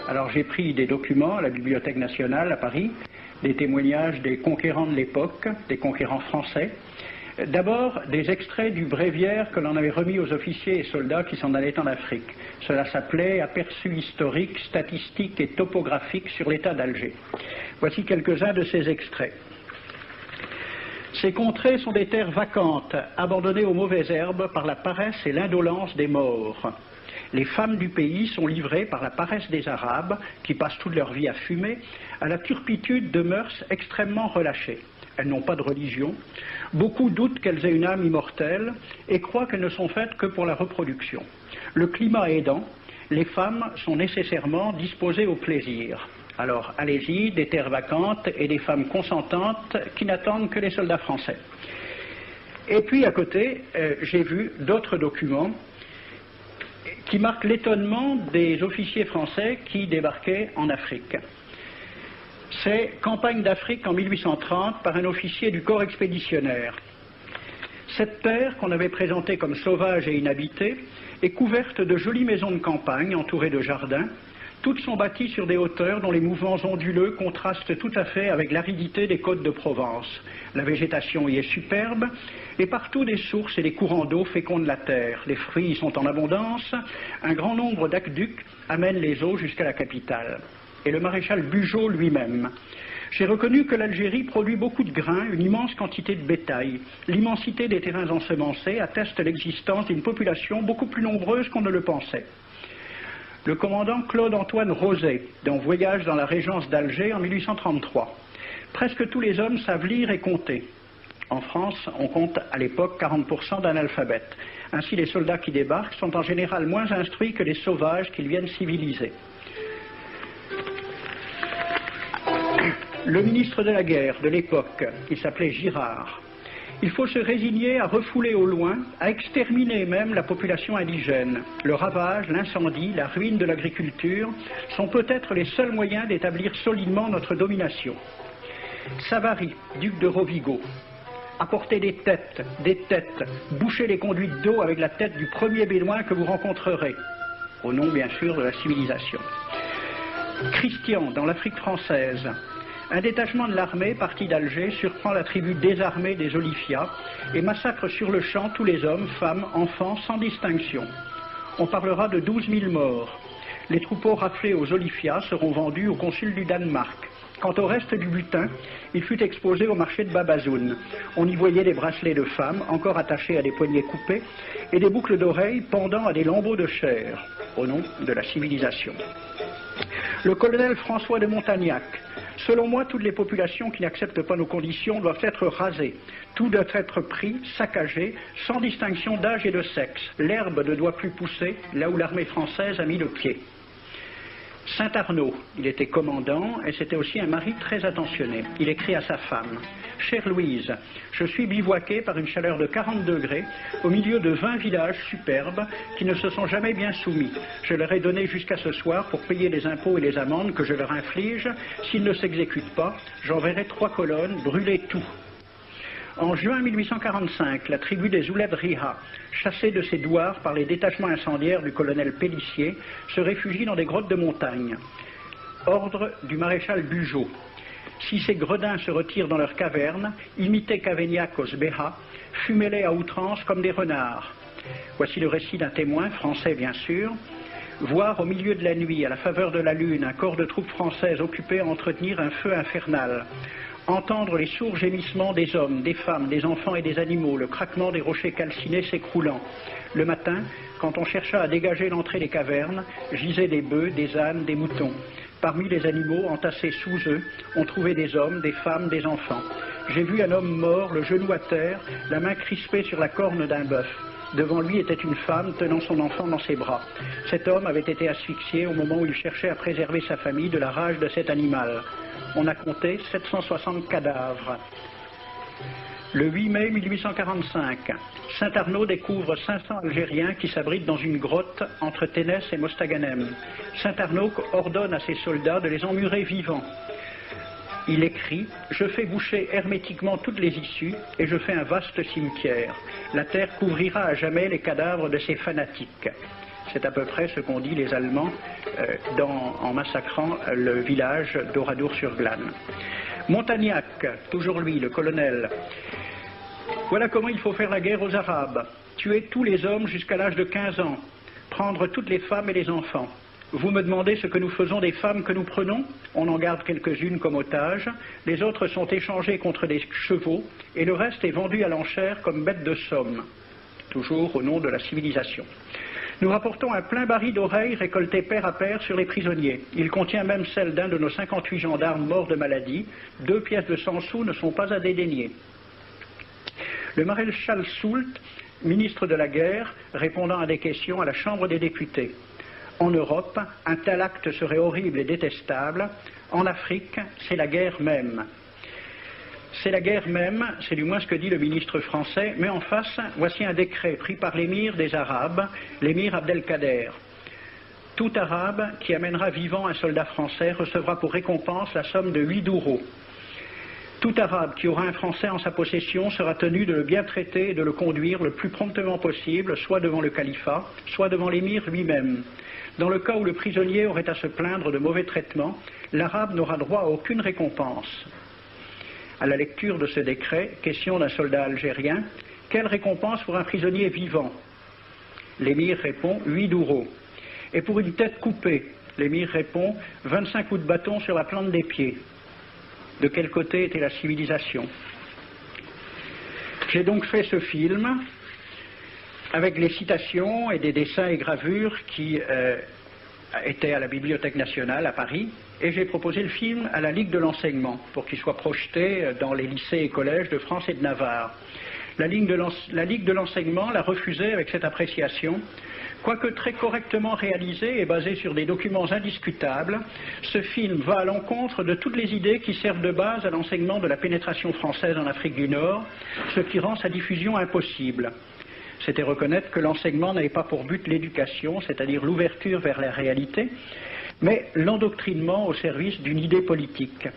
Alors j'ai pris des documents à la Bibliothèque nationale à Paris, des témoignages des conquérants de l'époque, des conquérants français. D'abord, des extraits du bréviaire que l'on avait remis aux officiers et soldats qui s'en allaient en Afrique. Cela s'appelait « Aperçu historique, statistique et topographique sur l'état d'Alger ». Voici quelques-uns de ces extraits. Ces contrées sont des terres vacantes, abandonnées aux mauvaises herbes par la paresse et l'indolence des morts. Les femmes du pays sont livrées par la paresse des Arabes, qui passent toute leur vie à fumer, à la turpitude de mœurs extrêmement relâchées. Elles n'ont pas de religion. Beaucoup doutent qu'elles aient une âme immortelle et croient qu'elles ne sont faites que pour la reproduction. Le climat aidant, les femmes sont nécessairement disposées au plaisir. Alors, allez-y, des terres vacantes et des femmes consentantes qui n'attendent que les soldats français. Et puis, à côté, j'ai vu d'autres documents qui marquent l'étonnement des officiers français qui débarquaient en Afrique. C'est Campagne d'Afrique en 1830 par un officier du corps expéditionnaire. Cette terre, qu'on avait présentée comme sauvage et inhabitée, est couverte de jolies maisons de campagne entourées de jardins. Toutes sont bâties sur des hauteurs dont les mouvements onduleux contrastent tout à fait avec l'aridité des côtes de Provence. La végétation y est superbe et partout des sources et des courants d'eau fécondent la terre. Les fruits y sont en abondance. Un grand nombre d'aqueducs amènent les eaux jusqu'à la capitale. Et le maréchal Bugeaud lui-même. J'ai reconnu que l'Algérie produit beaucoup de grains, une immense quantité de bétail. L'immensité des terrains ensemencés atteste l'existence d'une population beaucoup plus nombreuse qu'on ne le pensait. Le commandant Claude-Antoine Roset, dans Voyage dans la régence d'Alger en 1833. Presque tous les hommes savent lire et compter. En France, on compte à l'époque 40% d'analphabètes. Ainsi, les soldats qui débarquent sont en général moins instruits que les sauvages qu'ils viennent civiliser. Le ministre de la guerre de l'époque, il s'appelait Girard. Il faut se résigner à refouler au loin, à exterminer même la population indigène. Le ravage, l'incendie, la ruine de l'agriculture sont peut-être les seuls moyens d'établir solidement notre domination. Savary, duc de Rovigo, apportez des têtes, bouchez les conduites d'eau avec la tête du premier bédouin que vous rencontrerez, au nom bien sûr de la civilisation. Christian, dans l'Afrique française. Un détachement de l'armée, parti d'Alger, surprend la tribu désarmée des Olifias et massacre sur le champ tous les hommes, femmes, enfants, sans distinction. On parlera de 12 000 morts. Les troupeaux raflés aux Olifias seront vendus au consul du Danemark. Quant au reste du butin, il fut exposé au marché de Babazoun. On y voyait des bracelets de femmes, encore attachés à des poignets coupés, et des boucles d'oreilles pendant à des lambeaux de chair, au nom de la civilisation. Le colonel François de Montagnac. Selon moi, toutes les populations qui n'acceptent pas nos conditions doivent être rasées. Tout doit être pris, saccagé, sans distinction d'âge et de sexe. L'herbe ne doit plus pousser là où l'armée française a mis le pied. Saint-Arnaud, il était commandant et c'était aussi un mari très attentionné. Il écrit à sa femme « Chère Louise, je suis bivouaqué par une chaleur de 40 degrés au milieu de 20 villages superbes qui ne se sont jamais bien soumis. Je leur ai donné jusqu'à ce soir pour payer les impôts et les amendes que je leur inflige. S'ils ne s'exécutent pas, j'enverrai 3 colonnes brûler tout. » En juin 1845, la tribu des Ouled Riha, chassée de ses douars par les détachements incendiaires du colonel Pélissier, se réfugie dans des grottes de montagne. Ordre du maréchal Bugeaud. Si ces gredins se retirent dans leurs cavernes, imitez Cavaignac aux Béha, fumez-les à outrance comme des renards. Voici le récit d'un témoin, français bien sûr. Voir au milieu de la nuit, à la faveur de la lune, un corps de troupes françaises occupé à entretenir un feu infernal. Entendre les sourds gémissements des hommes, des femmes, des enfants et des animaux, le craquement des rochers calcinés s'écroulant. Le matin, quand on chercha à dégager l'entrée des cavernes, gisaient des bœufs, des ânes, des moutons. Parmi les animaux, entassés sous eux, on trouvait des hommes, des femmes, des enfants. J'ai vu un homme mort, le genou à terre, la main crispée sur la corne d'un bœuf. Devant lui était une femme tenant son enfant dans ses bras. Cet homme avait été asphyxié au moment où il cherchait à préserver sa famille de la rage de cet animal. On a compté 760 cadavres. Le 8 mai 1845, Saint-Arnaud découvre 500 Algériens qui s'abritent dans une grotte entre Ténès et Mostaganem. Saint-Arnaud ordonne à ses soldats de les emmurer vivants. Il écrit « Je fais boucher hermétiquement toutes les issues et je fais un vaste cimetière. La terre couvrira à jamais les cadavres de ces fanatiques. » C'est à peu près ce qu'ont dit les Allemands en massacrant le village d'Oradour-sur-Glane. Montagnac, toujours lui, le colonel. Voilà comment il faut faire la guerre aux Arabes. Tuer tous les hommes jusqu'à l'âge de 15 ans. Prendre toutes les femmes et les enfants. Vous me demandez ce que nous faisons des femmes que nous prenons? On en garde quelques-unes comme otages. Les autres sont échangées contre des chevaux. Et le reste est vendu à l'enchère comme bête de somme. Toujours au nom de la civilisation. Nous rapportons un plein baril d'oreilles récoltées pair à pair sur les prisonniers. Il contient même celle d'un de nos 58 gendarmes morts de maladie. 2 pièces de 100 sous ne sont pas à dédaigner. Le maréchal Soult, ministre de la guerre, répondant à des questions à la Chambre des députés. En Europe, un tel acte serait horrible et détestable. En Afrique, c'est la guerre même. C'est la guerre même, c'est du moins ce que dit le ministre français, mais en face, voici un décret pris par l'émir des Arabes, l'émir Abdelkader. Tout Arabe qui amènera vivant un soldat français recevra pour récompense la somme de 8 douros. Tout Arabe qui aura un Français en sa possession sera tenu de le bien traiter et de le conduire le plus promptement possible, soit devant le califat, soit devant l'émir lui-même. Dans le cas où le prisonnier aurait à se plaindre de mauvais traitements, l'Arabe n'aura droit à aucune récompense. À la lecture de ce décret, question d'un soldat algérien, quelle récompense pour un prisonnier vivant? L'émir répond 8 douros. Et pour une tête coupée, l'émir répond 25 coups de bâton sur la plante des pieds. De quel côté était la civilisation? J'ai donc fait ce film avec les citations et des dessins et gravures qui étaient à la Bibliothèque nationale à Paris, et j'ai proposé le film à la Ligue de l'enseignement pour qu'il soit projeté dans les lycées et collèges de France et de Navarre. La Ligue de l'enseignement l'a refusé avec cette appréciation. Quoique très correctement réalisé et basé sur des documents indiscutables, ce film va à l'encontre de toutes les idées qui servent de base à l'enseignement de la pénétration française en Afrique du Nord, ce qui rend sa diffusion impossible. C'était reconnaître que l'enseignement n'avait pas pour but l'éducation, c'est-à-dire l'ouverture vers la réalité, mais l'endoctrinement au service d'une idée politique.